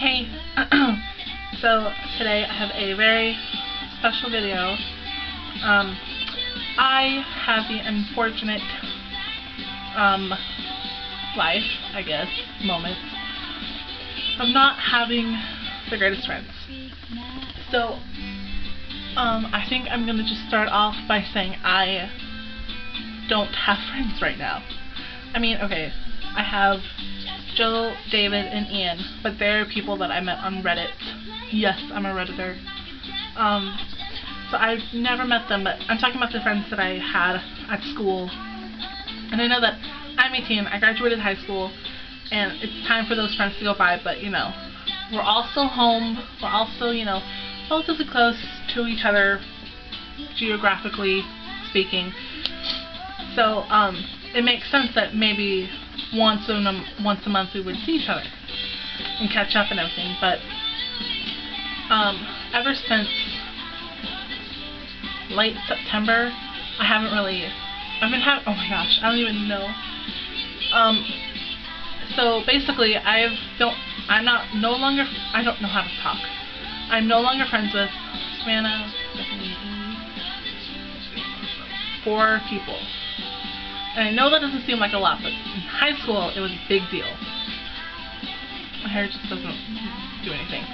Hey, so today I have a very special video. I have the unfortunate life, I guess, moment of not having the greatest friends. So I think I'm gonna just start off by saying I don't have friends right now. I mean, okay, I have Joe, David, and Ian, but they're people that I met on Reddit. Yes, I'm a Redditor. So I've never met them, but I'm talking about the friends that I had at school. And I know that I'm 18, I graduated high school, and it's time for those friends to go by, but you know, we're all still home, we're all still, you know, relatively close to each other, geographically speaking. So, it makes sense that maybe once a month we would see each other and catch up and everything, but ever since late September, I haven't really, oh my gosh, I don't even know. So basically, I don't know how to talk. I'm no longer friends with Savannah, Stephanie, 4 people. And I know that doesn't seem like a lot, but in high school, it was a big deal. My hair just doesn't do anything.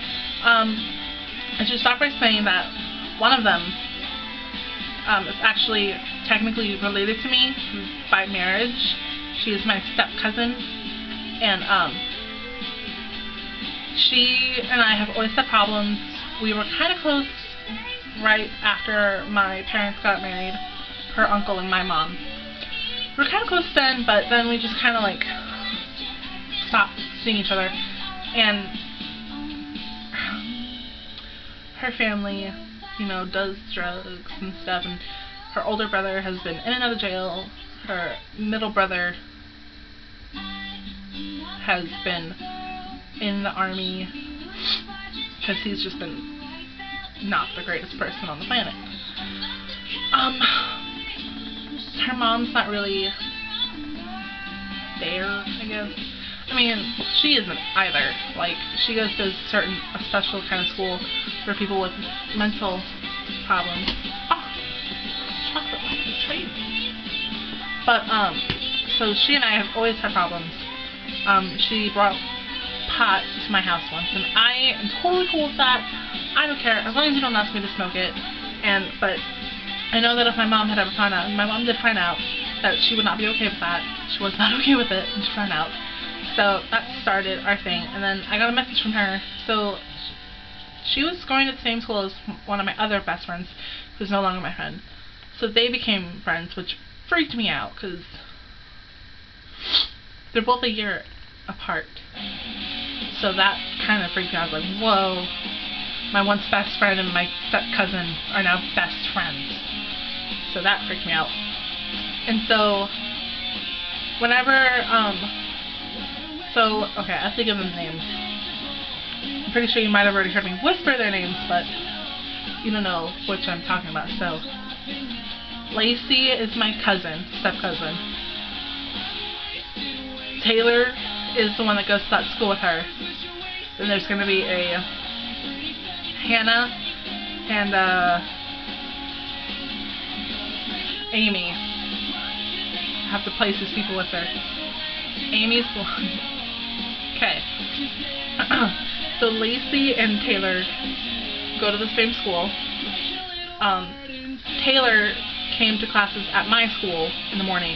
I should start by saying that one of them is actually technically related to me by marriage. She is my step-cousin, and she and I have always had problems. We were kind of close right after my parents got married, her uncle and my mom. We were kind of close then, but then we just kind of like stopped seeing each other. And her family, you know, does drugs and stuff, and her older brother has been in and out of jail. Her middle brother has been in the army because he's just been not the greatest person on the planet. Her mom's not really there, I guess. I mean, she isn't either. Like, she goes to a special kind of school for people with mental problems. Oh, chocolate like the trade. But, so she and I have always had problems. She brought pot to my house once, and I am totally cool with that. I don't care, as long as you don't ask me to smoke it. But I know that if my mom had ever found out, and my mom did find out, that she would not be okay with that. She was not okay with it, and she found out. So that started our thing, and then I got a message from her. So she was going to the same school as one of my other best friends, who's no longer my friend. So they became friends, which freaked me out, because they're both a year apart. So that kind of freaked me out. I was like, whoa, my once best friend and my step-cousin are now best friends. So that freaked me out. And so, whenever, okay, I have to give them names. I'm pretty sure you might have already heard me whisper their names, but you don't know which I'm talking about. So, Lacey is my cousin, step-cousin. Taylor is the one that goes to that school with her. Then there's going to be a Hannah and Amy. I have to place these people with her. Amy's the one. Okay. So Lacey and Taylor go to the same school. Taylor came to classes at my school in the morning,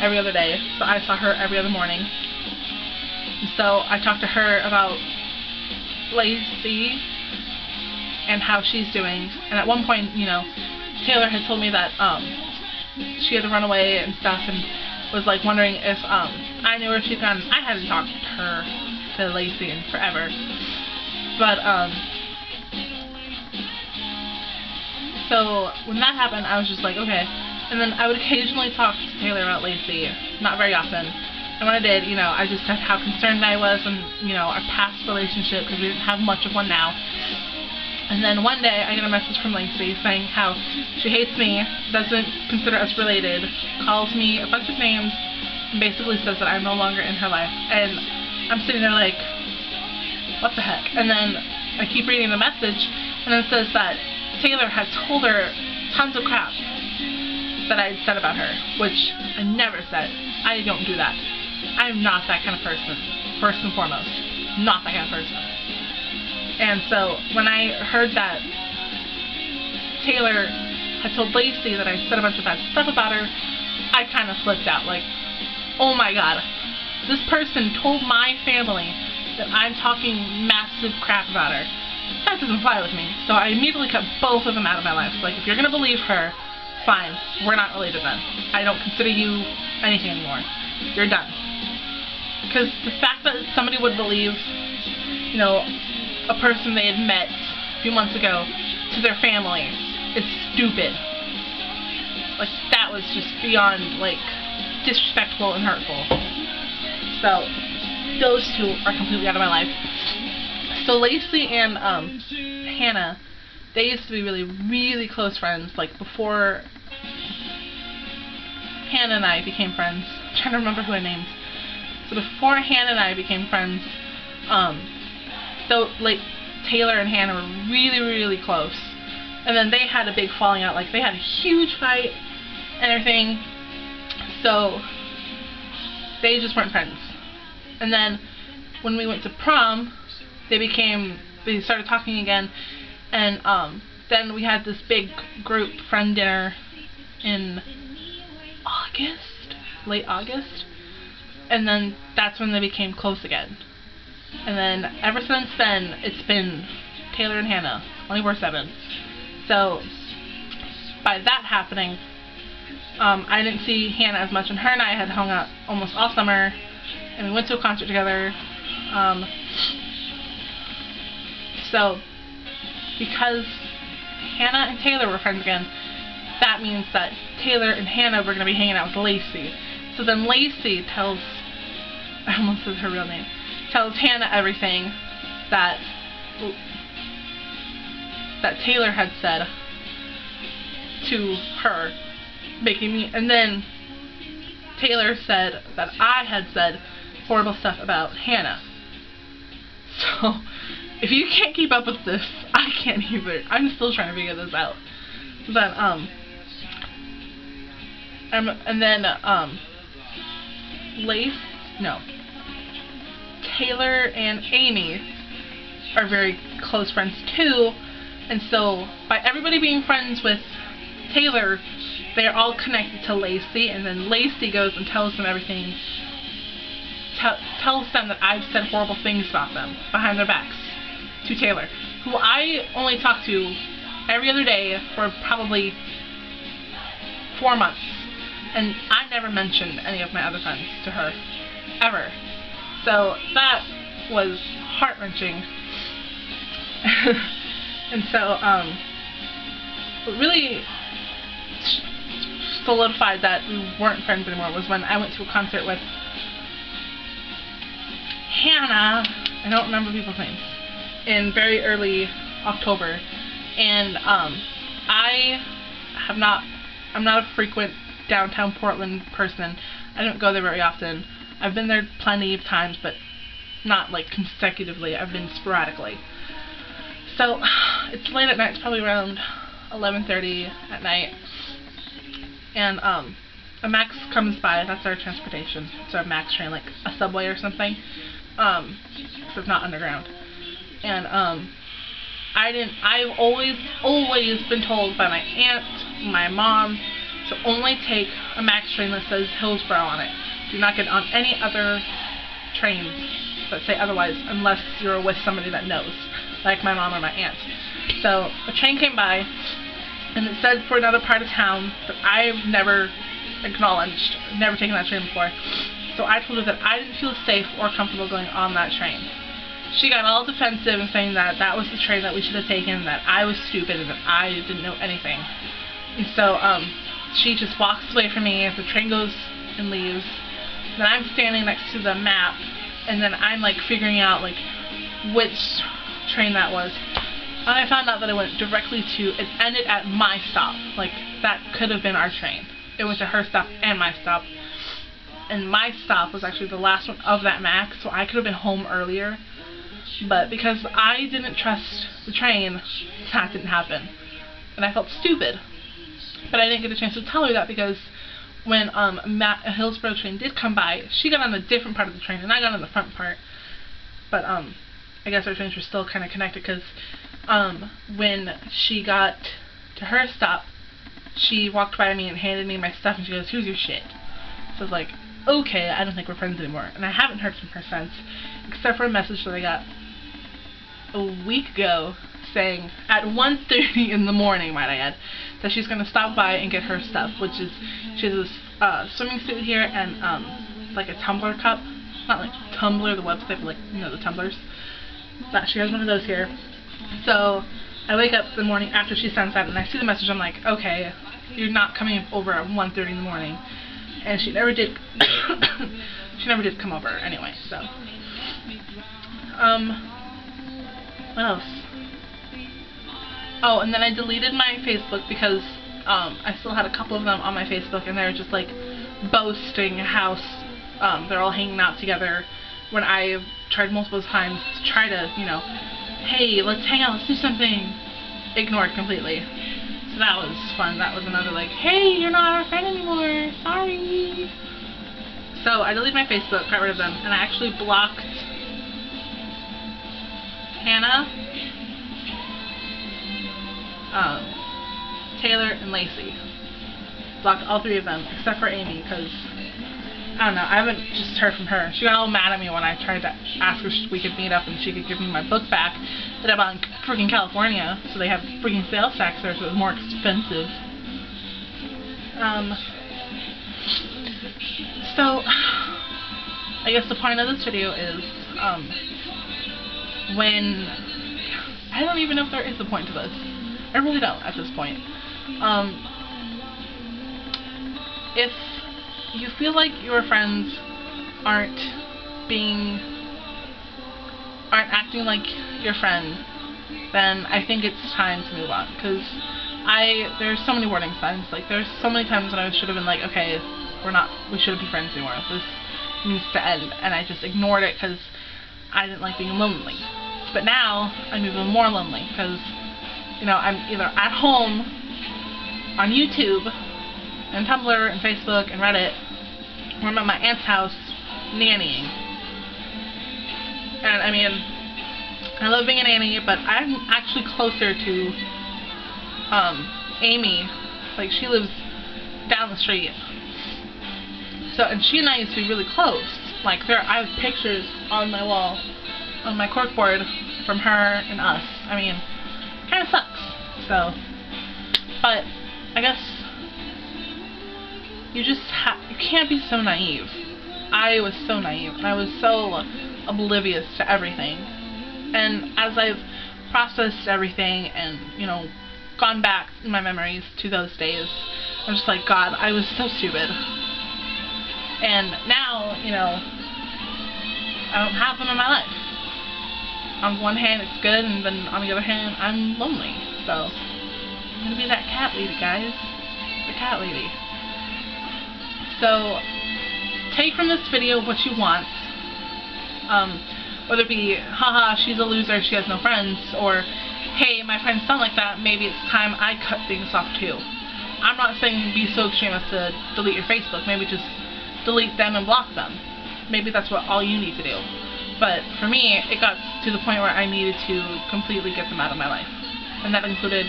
every other day. So I saw her every other morning. And so I talked to her about Lacey and how she's doing. And at one point, you know, Taylor had told me that she had to run away and stuff, and was like wondering if I knew where she'd gone. I hadn't talked to Lacey in forever, but so when that happened, I was just like, okay. And then I would occasionally talk to Taylor about Lacey, not very often. And when I did, you know, I just said how concerned I was, and you know, our past relationship, because we didn't have much of one now. And then one day, I get a message from Lacey saying how she hates me, doesn't consider us related, calls me a bunch of names, and basically says that I'm no longer in her life. And I'm sitting there like, what the heck? And then I keep reading the message, and it says that Taylor had told her tons of crap that I had said about her, which I never said. I don't do that. I'm not that kind of person, first and foremost. Not that kind of person. And so when I heard that Taylor had told Lacey that I said a bunch of bad stuff about her, I kind of flipped out. Like, oh my god, this person told my family that I'm talking massive crap about her. That doesn't fly with me. So I immediately cut both of them out of my life. Like, if you're going to believe her, fine. We're not related then. I don't consider you anything anymore. You're done. Because the fact that somebody would believe, you know, a person they had met a few months ago to their family is stupid. Like, that was just beyond, like, disrespectful and hurtful. So, those two are completely out of my life. So Lacey and Hannah, they used to be really, really close friends. Like, before Hannah and I became friends. I'm trying to remember who I named. So before Hannah and I became friends, like, Taylor and Hannah were really, really close. And then they had a big falling out. Like, they had a huge fight and everything. So they just weren't friends. And then when we went to prom, they started talking again, and then we had this big group friend dinner in August, late August, and then that's when they became close again. And then ever since then, it's been Taylor and Hannah, 24/7. So by that happening, I didn't see Hannah as much, and her and I had hung out almost all summer, and we went to a concert together. So, because Hannah and Taylor were friends again, that means that Taylor and Hannah were going to be hanging out with Lacey. So then Lacey tells, I almost said her real name, tells Hannah everything that Taylor had said to her, making me, and then Taylor said that I had said horrible stuff about Hannah. So, if you can't keep up with this, I can't either. I'm still trying to figure this out. But, and then, Taylor and Amy are very close friends too, and so, by everybody being friends with Taylor, they are all connected to Lacey, and then Lacey goes and tells them everything, tells them that I've said horrible things about them behind their backs to Taylor, who I only talk to every other day for probably 4 months, and I never mentioned any of my other friends to her, ever. So that was heart-wrenching. And so, what really solidified that we weren't friends anymore was when I went to a concert with Hannah, I don't remember people's names, in very early October, and I'm not a frequent downtown Portland person. I don't go there very often. I've been there plenty of times, but not like consecutively. I've been sporadically. So it's late at night. It's probably around 11:30 at night, and a Max comes by. That's our transportation. It's our Max train, like a subway or something. So it's not underground. And I've always been told by my aunt, my mom, to only take a Max train that says Hillsborough on it. Do not get on any other trains that say otherwise, unless you're with somebody that knows, like my mom or my aunt. So a train came by, and it said for another part of town that I've never acknowledged, never taken that train before. So I told her that I didn't feel safe or comfortable going on that train. She got all defensive and saying that that was the train that we should have taken, that I was stupid, and that I didn't know anything. And so she just walks away from me as the train goes and leaves. Then I'm standing next to the map, and then I'm like figuring out like which train that was. And I found out that it went directly to, it ended at my stop. Like, that could have been our train. It went to her stop and my stop. And my stop was actually the last one of that Max, so I could have been home earlier. But because I didn't trust the train, that didn't happen. And I felt stupid. But I didn't get a chance to tell her that because when a Hillsborough train did come by, she got on a different part of the train and I got on the front part. But I guess our trains were still kind of connected because when she got to her stop, she walked by me and handed me my stuff and she goes, "Here's your shit." So I was like, okay, I don't think we're friends anymore. And I haven't heard from her since, except for a message that I got a week ago saying at 1:30 in the morning, might I add, that she's going to stop by and get her stuff, which is, she has a swimming suit here and like a tumbler cup. Not like Tumblr, the website, but like, you know, the tumblers. That she has one of those here. So I wake up the morning after she sends that and I see the message. I'm like, okay, you're not coming over at 1:30 in the morning. And she never did. She never did come over anyway. So what else? Oh, and then I deleted my Facebook because I still had a couple of them on my Facebook, and they were just like boasting how they're all hanging out together, when I tried multiple times to try to, you know, hey, let's hang out, let's do something. Ignored completely. So that was fun. That was another like, hey, you're not our friend anymore, sorry. So I deleted my Facebook, got rid of them, and I actually blocked Hannah, Taylor, and Lacey. Blocked all three of them, except for Amy, because I don't know, I haven't just heard from her. She got all mad at me when I tried to ask her if we could meet up and she could give me my book back that I bought in freaking California, so they have freaking sales tax there, so it was more expensive. So I guess the point of this video is, when, I don't even know if there is a point to this. I really don't at this point. If you feel like your friends aren't acting like your friend, then I think it's time to move on. Because there's so many warning signs. Like, there's so many times when I should have been like, okay, we shouldn't be friends anymore. This needs to end. And I just ignored it because I didn't like being lonely. But now I'm even more lonely because, you know, I'm either at home on YouTube and Tumblr and Facebook and Reddit, or I'm at my aunt's house nannying. And I mean, I love being a nanny, but I'm actually closer to Amy. Like, she lives down the street. So, and she and I used to be really close. Like, I have pictures on my wall, on my corkboard, from her and us. I mean, kind of sucks. So, but I guess you can't be so naive. I was so naive, and I was so oblivious to everything. And as I've processed everything and, you know, gone back in my memories to those days, I'm just like, God, I was so stupid. And now, you know, I don't have them in my life. On one hand, it's good, and then on the other hand, I'm lonely. So, I'm gonna be that cat lady, guys. The cat lady. So, take from this video what you want. Whether it be, haha, she's a loser, she has no friends, or, hey, my friends sound like that, maybe it's time I cut things off too. I'm not saying be so extreme as to delete your Facebook. Maybe just delete them and block them. Maybe that's what all you need to do. But for me, it got to the point where I needed to completely get them out of my life. And that included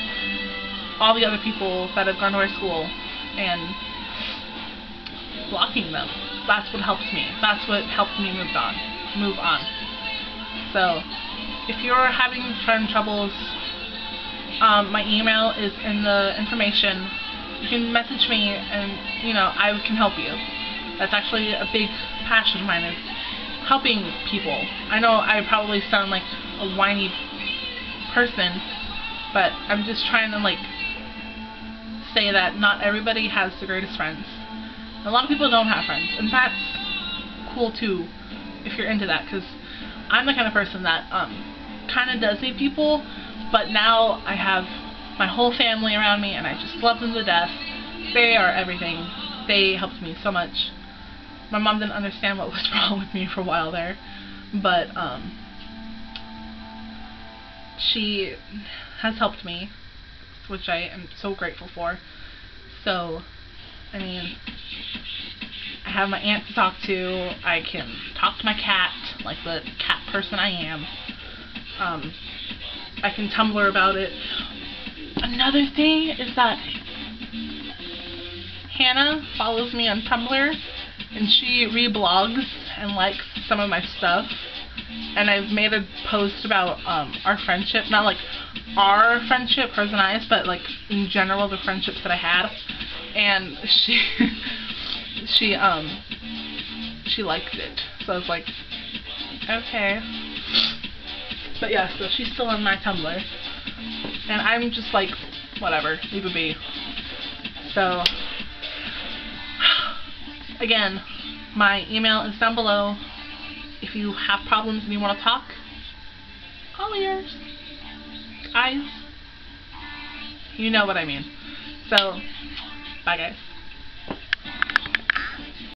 all the other people that have gone to our school and blocking them. That's what helps me. That's what helped me move on. So, if you're having friend troubles, my email is in the information. You can message me and, you know, I can help you. That's actually a big passion of mine, is helping people. I know I probably sound like a whiny person, but I'm just trying to, like, say that not everybody has the greatest friends. A lot of people don't have friends, and that's cool too, if you're into that, because I'm the kind of person that kind of does need people, but now I have my whole family around me, and I just love them to death. They are everything. They helped me so much. My mom didn't understand what was wrong with me for a while there, but she has helped me, which I am so grateful for. So, I mean, I have my aunt to talk to. I can talk to my cat, like the cat person I am. I can Tumblr about it. Another thing is that Hannah follows me on Tumblr, and she reblogs and likes some of my stuff. And I've made a post about our friendship, not like our friendship, hers and I's, but like in general the friendships that I had. And she liked it, so I was like, okay. But yeah, so she's still on my Tumblr, and I'm just like, whatever, leave a be. So again, my email is down below. If you have problems and you want to talk, all ears. Eyes. You know what I mean. So, bye guys.